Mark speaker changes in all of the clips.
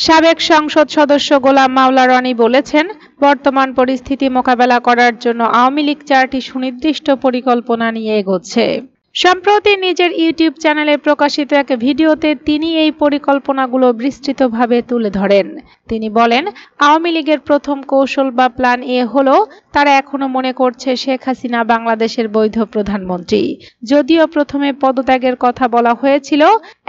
Speaker 1: সাবেক সংসদ সদস্য গোলাম মাওলা রনি বলেছেন, বর্তমান পরিস্থিতি মোকাবেলা করার জন্য আওয়ামী লীগ 4টি সুনির্দিষ্ট পরিকল্পনা নিয়ে এগোচ্ছে। সম্প্রতি নিজের ইউটিউব চ্যানেলে প্রকাশিত এক ভিডিওতে তিনি এই পরিকল্পনাগুলো বিস্তৃতভাবে তুলে ধরেন। তিনি বলেন, আওয়ামী লীগের প্রথম কৌশল বা প্ল্যান এ হলো তারা এখনো মনে করছে শেখ হাসিনা বাংলাদেশের বৈধ প্রধানমন্ত্রী। যদিও প্রথমে পদত্যাগের কথা বলা হয়েছিল,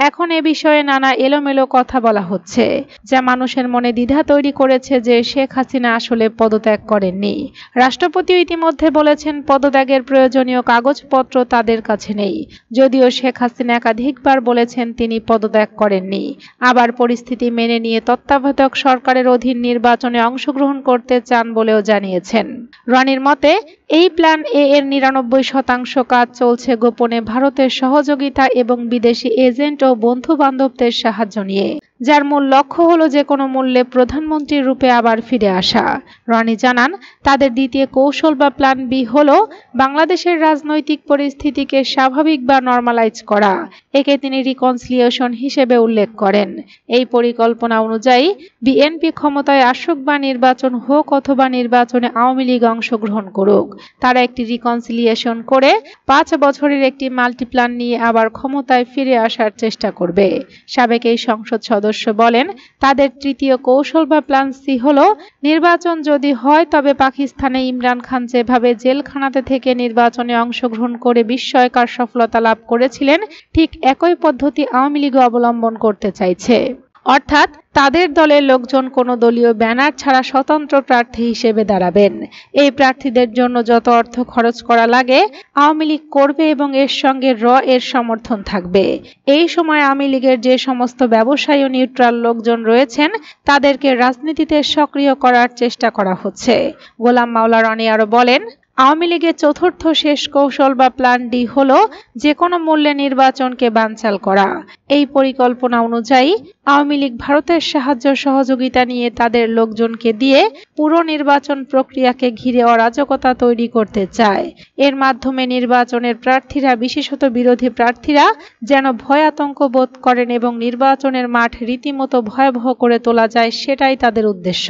Speaker 1: এখন এ বিষয়ে নানা এলোমেলো কথা বলা হচ্ছে, যা মানুষের মনে দ্বিধা তৈরি করেছে যে শেখ হাসিনা আসলে পদত্যাগ করেননি। রাষ্ট্রপতিও ইতিমধ্যে বলেছেন পদত্যাগের প্রয়োজনীয় কাগজপত্র তাদের কাছে নেই। যদিও শেখ হাসিনা একাধিকবার বলেছেন তিনি পদত্যাগ করেননি। আবার পরিস্থিতি মেনে নিয়ে তত্ত্বাবধায়ক সরকারের অধীন নির্বাচনে অংশগ্রহণ করতে চান বলেও জানিয়েছেন। রনির মতে, এই প্ল্যান এ এর 99% কাজ চলছে গোপনে ভারতের সহযোগিতা এবং বিদেশি এজেন্ট ও বন্ধু বান্ধবদের সাহায্য নিয়ে, যার মূল লক্ষ্য হলো যে কোনো মূল্যে প্রধানমন্ত্রীর রূপে আবার ফিরে আসা। রনি জানান, তাদের দ্বিতীয় কৌশল বা প্ল্যান বি হলো বাংলাদেশের রাজনৈতিক পরিস্থিতিকে স্বাভাবিক বা নরমালাইজ করা। একে তিনি রিকনসিলিয়েশন হিসেবে উল্লেখ করেন। এই পরিকল্পনা অনুযায়ী বিএনপি ক্ষমতায় আসুক বা নির্বাচন হোক অথবা নির্বাচনে আওয়ামী লীগ অংশগ্রহণ করুক, তারা একটি রিকনসিলিয়েশন করে 5 বছরের একটি মাল্টিপ্ল্যান নিয়ে আবার ক্ষমতায় ফিরে আসার চেষ্টা করবে। সাবেক এই সংসদ সদস্য বলেন, তাদের তৃতীয় কৌশল বা প্ল্যান সি হলো নির্বাচন যদি হয় তবে পাকিস্তানে ইমরান খান যেভাবে জেলখানাতে থেকে নির্বাচনে অংশগ্রহণ করে বিস্ময়কর সফলতা লাভ করেছিলেন, ঠিক একই পদ্ধতি আওয়ামী লীগ অবলম্বন করতে চাইছে। অর্থাৎ তাদের দলের লোকজন কোনো দলীয় ব্যানার ছাড়া স্বতন্ত্র প্রার্থী হিসেবে দাঁড়াবেন। এই প্রার্থীদের জন্য যত অর্থ খরচ করা লাগে আওয়ামী লীগ করবে এবং এর সঙ্গে এর সমর্থন থাকবে। এই সময় আওয়ামী লীগের যে সমস্ত ব্যবসায়ী ও নিউট্রাল লোকজন রয়েছেন তাদেরকে রাজনীতিতে সক্রিয় করার চেষ্টা করা হচ্ছে। গোলাম মাওলা রনি আরো বলেন, আওয়ামী লীগের চতুর্থ শেষ কৌশল বা প্ল্যান ডি হলো যে কোনো মূল্যে নির্বাচনকে বানচাল করা। এই পরিকল্পনা অনুযায়ী আওয়ামী লীগ ভারতের সাহায্য সহযোগিতা নিয়ে তাদের লোকজনকে দিয়ে পুরো নির্বাচন প্রক্রিয়াকে ঘিরে অরাজকতা তৈরি করতে চায়। এর মাধ্যমে নির্বাচনের প্রার্থীরা, বিশেষত বিরোধী প্রার্থীরা, যেন ভয় আতঙ্ক বোধ করেন এবং নির্বাচনের মাঠ রীতিমতো ভয়াবহ করে তোলা যায়, সেটাই তাদের উদ্দেশ্য।